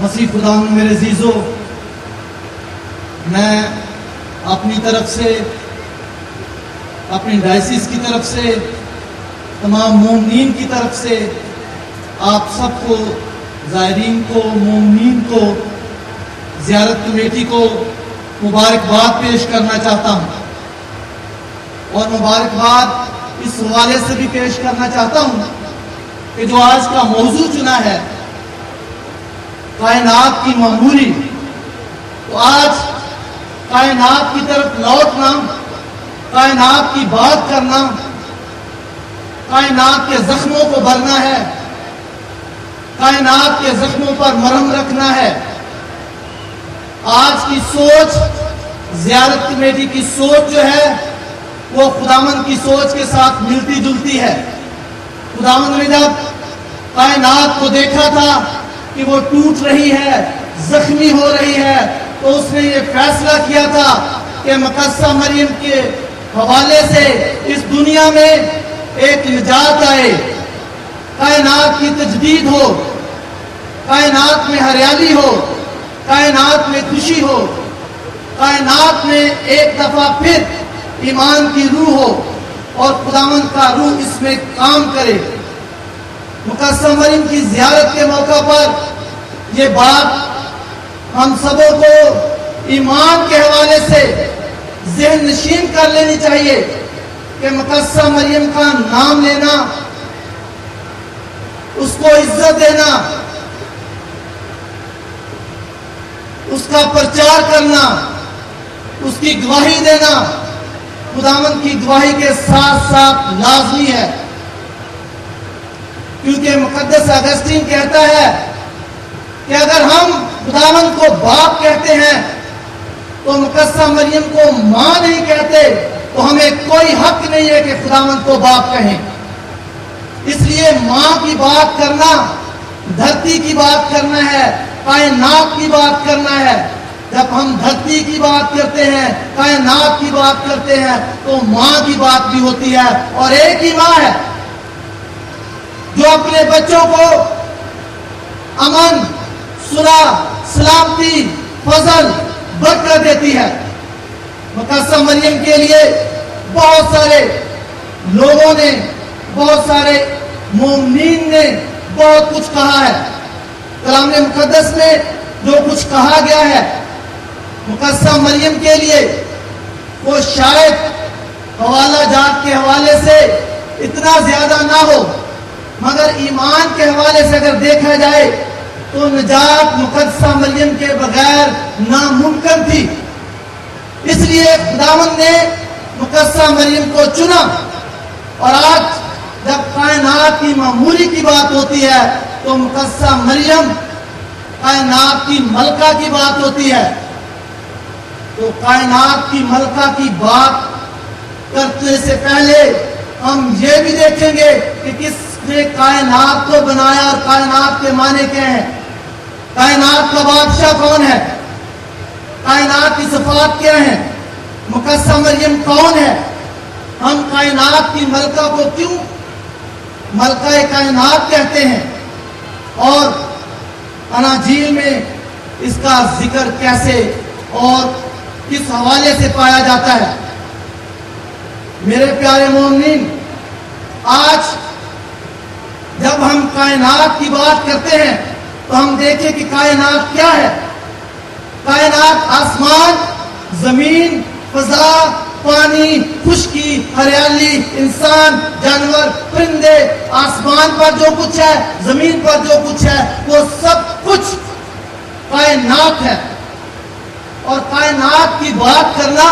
مسیح خدا میں میرے عزیزو، میں اپنی طرف سے، اپنی ڈائسس کی طرف سے، تمام مومنین کی طرف سے آپ سب کو، زائرین کو، مومنین کو، زیارت کمیٹی کو مبارکباد پیش کرنا چاہتا ہوں، اور مبارکباد اس حوالے سے بھی پیش کرنا چاہتا ہوں کہ جو آج کا موضوع چنا ہے کائنات کی معموری، تو آج کائنات کی طرف لوٹنا، کائنات کی بات کرنا، کائنات کے زخموں کو بھرنا ہے، کائنات کے زخموں پر مرہم رکھنا ہے۔ آج کی سوچ، زیارت کمیٹی کی سوچ جو ہے وہ خداوند کی سوچ کے ساتھ ملتی جلتی ہے۔ خداوند نے جب کائنات کو دیکھا تھا کہ وہ ٹوٹ رہی ہے، زخمی ہو رہی ہے، تو اس نے یہ فیصلہ کیا تھا کہ مقدسہ مریم کے حوالے سے اس دنیا میں ایک نجات آئے، کائنات کی تجدید ہو، کائنات میں ہریالی ہو، کائنات میں خوشی ہو، کائنات میں ایک دفعہ پھر ایمان کی روح ہو اور خداوند کا روح اس میں کام کرے۔ مقدسہ مریم کی زیارت کے موقع پر یہ بات ہم سبوں کو ایمان کے حوالے سے ذہن نشین کر لینی چاہیے کہ مقدسہ مریم کا نام لینا، اس کو عزت دینا، اس کا پرچار کرنا، اس کی گواہی دینا خداوند کی گواہی کے ساتھ ساتھ لازمی ہے، کیونکہ مقدس اگسٹین کہتا ہے کہ اگر ہم خداوند کو باپ کہتے ہیں تو مقدسہ مریم کو ماں نہیں کہتے، تو ہمیں کوئی حق نہیں ہے کہ خداوند کو باپ کہیں۔ اس لیے ماں کی بات کرنا، دھرتی کی بات کرنا ہے، کائنات کی بات کرنا ہے۔ جب ہم دھرتی کی بات کرتے ہیں، کائنات کی بات کرتے ہیں، تو ماں کی بات بھی ہوتی ہے، اور ایک ہی ماں ہے جو اپنے بچوں کو امن، صلح، سلامتی، فضل، برکت دیتی ہے۔ مقدسہ مریم کے لیے بہت سارے لوگوں نے، بہت سارے مومنین نے بہت کچھ کہا ہے۔ کلام مقدس میں جو کچھ کہا گیا ہے مقدسہ مریم کے لیے، وہ شاید حوالہ جات کے حوالے سے اتنا زیادہ نہ ہو، مگر ایمان کے حوالے سے اگر دیکھا جائے تو نجات مقدسہ مریم کے بغیر ناممکن تھی۔ اس لیے خداوند نے مقدسہ مریم کو چنا، اور آج جب کائنات کی معموری کی بات ہوتی ہے تو مقدسہ مریم کائنات کی ملکہ کی بات ہوتی ہے۔ تو کائنات کی ملکہ کی بات کرنے سے پہلے ہم یہ بھی دیکھیں گے کہ کس نے کائنات کو بنایا اور کائنات کے معنی کیا ہیں، کائنات کا بادشاہ کون ہے، کائنات کی صفات کیا ہیں، مقدسہ مریم کون ہے، ہم کائنات کی ملکہ کو کیوں ملکہ کائنات کہتے ہیں، اور اناجیل میں اس کا ذکر کیسے اور کس حوالے سے پایا جاتا ہے۔ میرے پیارے مومنین، آج جب ہم کائنات کی بات کرتے ہیں تو ہم دیکھیں کہ کائنات کیا ہے۔ کائنات آسمان، زمین، فضا، پانی، خشکی، ہریالی، انسان، جانور، پرندے، آسمان پر جو کچھ ہے، زمین پر جو کچھ ہے، وہ سب کچھ کائنات ہے۔ اور کائنات کی بات کرنا،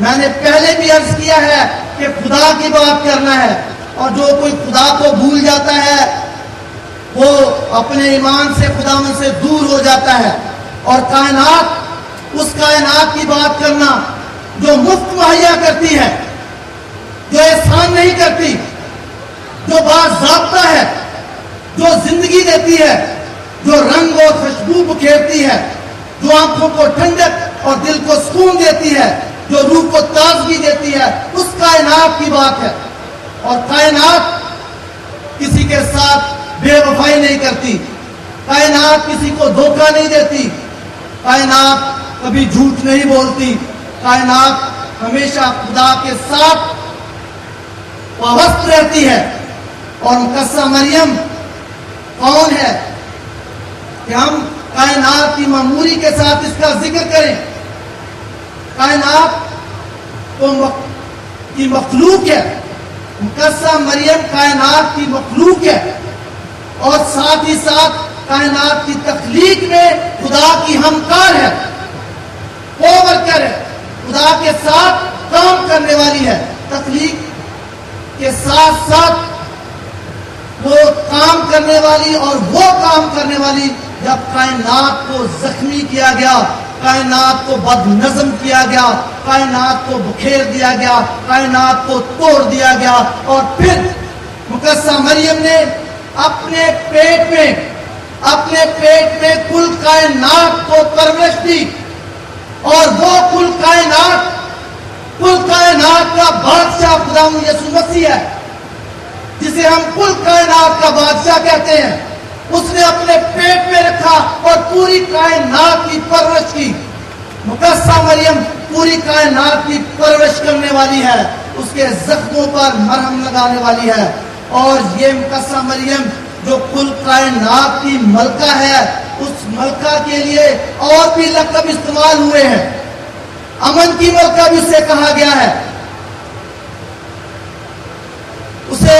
میں نے پہلے بھی عرض کیا ہے کہ خدا کی بات کرنا ہے، اور جو کوئی خدا کو بھول جاتا ہے وہ اپنے ایمان سے خداوند سے دور ہو جاتا ہے۔ اور کائنات، اس کائنات کی بات کرنا جو مفت مہیا کرتی ہے، جو احسان نہیں کرتی، جو باضابطہ ہے، جو زندگی دیتی ہے، جو رنگ اور خوشبو بکھیرتی ہے، جو آنکھوں کو ٹھنڈک اور دل کو سکون دیتی ہے، جو روح کو تازگی دیتی ہے، اس کائنات کی بات ہے۔ اور کائنات کسی کے ساتھ بے وفائی نہیں کرتی، کائنات کسی کو دھوکہ نہیں دیتی، کائنات کبھی جھوٹ نہیں بولتی، کائنات ہمیشہ خدا کے ساتھ وابستہ رہتی ہے۔ اور مقدسہ مریم کون ہے کہ ہم کائنات کی معموری کے ساتھ اس کا ذکر کریں؟ کائنات کی مخلوق ہے، مقدسہ مریم کائنات کی مخلوق ہے، اور ساتھ ہی ساتھ کائنات کی تخلیق میں خدا کی ہمکار ہے، کو ورکر ہے، خدا کے ساتھ کام کرنے والی ہے۔ تخلیق کے ساتھ ساتھ وہ کام کرنے والی، اور وہ کام کرنے والی جب کائنات کو زخمی کیا گیا، کائنات کو بد نظم کیا گیا، کائنات کو بکھیر دیا گیا، کائنات کو توڑ دیا گیا، اور پھر مقدسہ مریم نے اپنے پیٹ میں کل کائنات کو پرورش دی، اور وہ کل کائنات کا بادشاہ خداوند یسوع مسیح ہے، جسے ہم کل کائنات کا بادشاہ کہتے ہیں۔ اس نے اپنے پیٹ میں رکھا اور پوری کائنات کی پرورش کی۔ مقدسہ مریم پوری کائنات کی پرورش کرنے والی ہے، اس کے زخموں پر مرہم لگانے والی ہے۔ اور یہ مقدسہ مریم جو کل کائنات کی ملکہ ہے، اس ملکہ کے لیے اور بھی لقب استعمال ہوئے ہیں۔ امن کی ملکہ بھی اسے کہا گیا ہے، اسے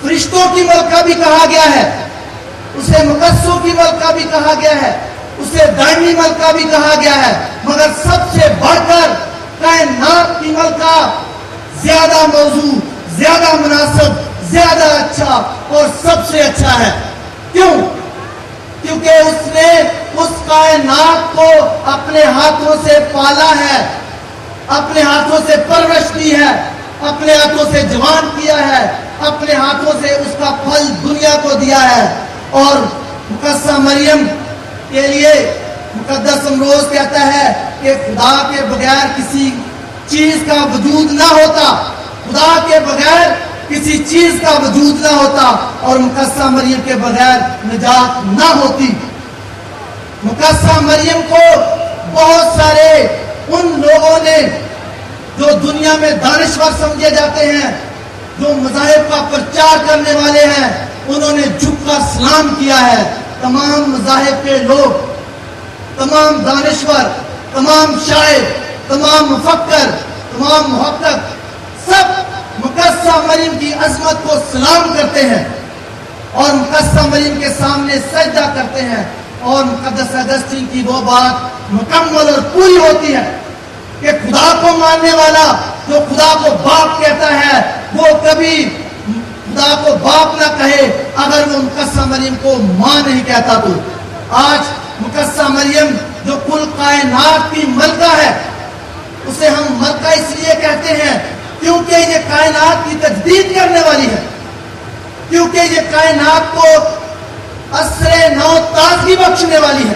فرشتوں کی ملکہ بھی کہا گیا ہے، اسے مقدسوں کی ملکہ بھی کہا گیا ہے، اسے دائمی ملکہ بھی کہا گیا ہے، مگر سب سے بڑھ کر کائنات کی ملکہ زیادہ موضوع، زیادہ مناسب، زیادہ اچھا اور سب سے اچھا ہے۔ کیوں؟ کیونکہ اس نے اس کائنات کو اپنے ہاتھوں سے پالا ہے، اپنے ہاتھوں سے پرورش کی ہے، اپنے ہاتھوں سے جوان کیا ہے، اپنے ہاتھوں سے اس کا پھل دنیا کو دیا ہے۔ اور مقدسہ مریم کے لیے مقدس امروز کہتا ہے کہ خدا کے بغیر کسی چیز کا وجود نہ ہوتا، خدا کے بغیر کسی چیز کا وجود نہ ہوتا، اور مقدسہ مریم کے بغیر نجات نہ ہوتی۔ مقدسہ مریم کو بہت سارے ان لوگوں نے جو دنیا میں دانشور سمجھے جاتے ہیں، جو مذاہب کا پرچار کرنے والے ہیں، انہوں نے جھک کر سلام کیا ہے۔ تمام مذاہب کے لوگ، تمام دانشور، تمام شاعر، تمام مفکر، تمام محقق، سب مقدسہ مریم کی عظمت کو سلام کرتے ہیں اور مقدسہ مریم کے سامنے سجدہ کرتے ہیں۔ اور مقدس اگسٹین کی وہ بات مکمل اور پوری ہوتی ہے کہ خدا کو ماننے والا جو خدا کو باپ کہتا ہے، وہ کبھی خدا کو باپ نہ کہے اگر وہ مقدسہ مریم کو ماں نہیں کہتا۔ تو آج مقدسہ مریم جو کل کائنات کی ملکہ ہے، اسے ہم ملکہ اس لیے کہتے ہیں کیونکہ یہ کائنات کی تجدید کرنے والی ہے، کیونکہ یہ کائنات کو عصر نو تازگی بخشنے والی ہے،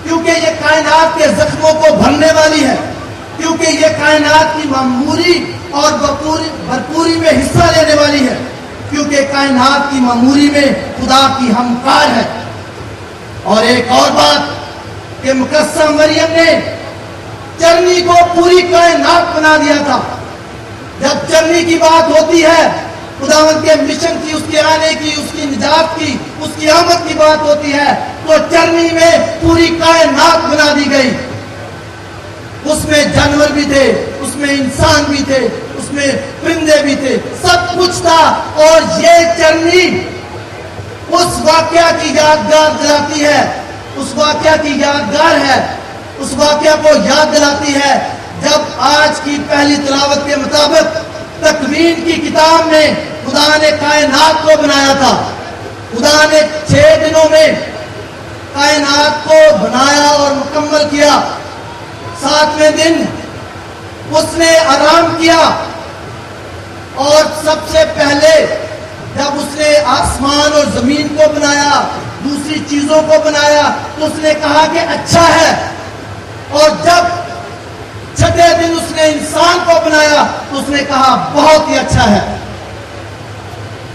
کیونکہ یہ کائنات کے زخموں کو بھرنے والی ہے، کیونکہ یہ کائنات کی معموری اور بھرپوری میں حصہ لینے والی ہے، کیونکہ کائنات کی معموری میں خدا کی ہمکار ہے۔ اور ایک اور بات کہ مقدسہ مریم نے چرنی کو پوری کائنات بنا دیا تھا۔ جب چرنی کی بات ہوتی ہے، خداوند کے مشن کی، اس کے آنے کی، اس کی نجات کی، اس کی آمد کی بات ہوتی ہے، تو چرنی میں پوری کائنات بنا دی گئی۔ اس میں جانور بھی تھے، اس میں انسان بھی تھے، اس میں پرندے بھی تھے، سب کچھ تھا۔ اور یہ چرنی اس واقعہ کی یادگار دلاتی ہے، اس واقعہ کی یادگار ہے، اس واقعہ کو یاد دلاتی ہے جب آج کی پہلی تلاوت کے مطابق تکوین کی کتاب میں خدا نے کائنات کو بنایا تھا۔ خدا نے 6 دنوں میں کائنات کو بنایا اور مکمل کیا۔ 7ویں دن اس نے آرام کیا، اور سب سے پہلے جب اس نے آسمان اور زمین کو بنایا، دوسری چیزوں کو بنایا، تو اس نے کہا کہ اچھا ہے۔ اور جب 6 دن اس نے انسان کو بنایا تو اس نے کہا بہت ہی اچھا ہے۔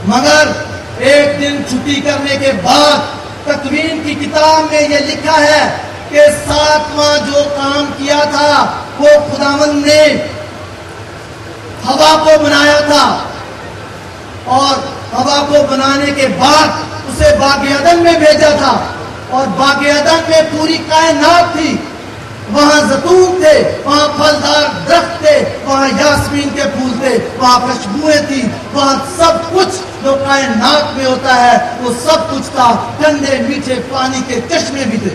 مگر ایک دن چھٹی کرنے کے بعد تکوین کی کتاب میں یہ لکھا ہے کہ 7واں جو کام کیا تھا وہ خداوند نے ہوا کو بنایا تھا، اور ہوا کو بنانے کے بعد اسے باغ عدن میں بھیجا تھا، اور باغ عدن میں پوری کائنات تھی، وہاں زیتون تھے، وہاں پھلدار درخت تھے، وہاں یاسمین کے پھول تھے، وہاں خوشبوئیں تھی، وہاں سب کچھ جو کائنات میں ہوتا ہے وہ سب کچھ تھا، ٹھنڈے میٹھے پانی کے چشمے بھی تھے۔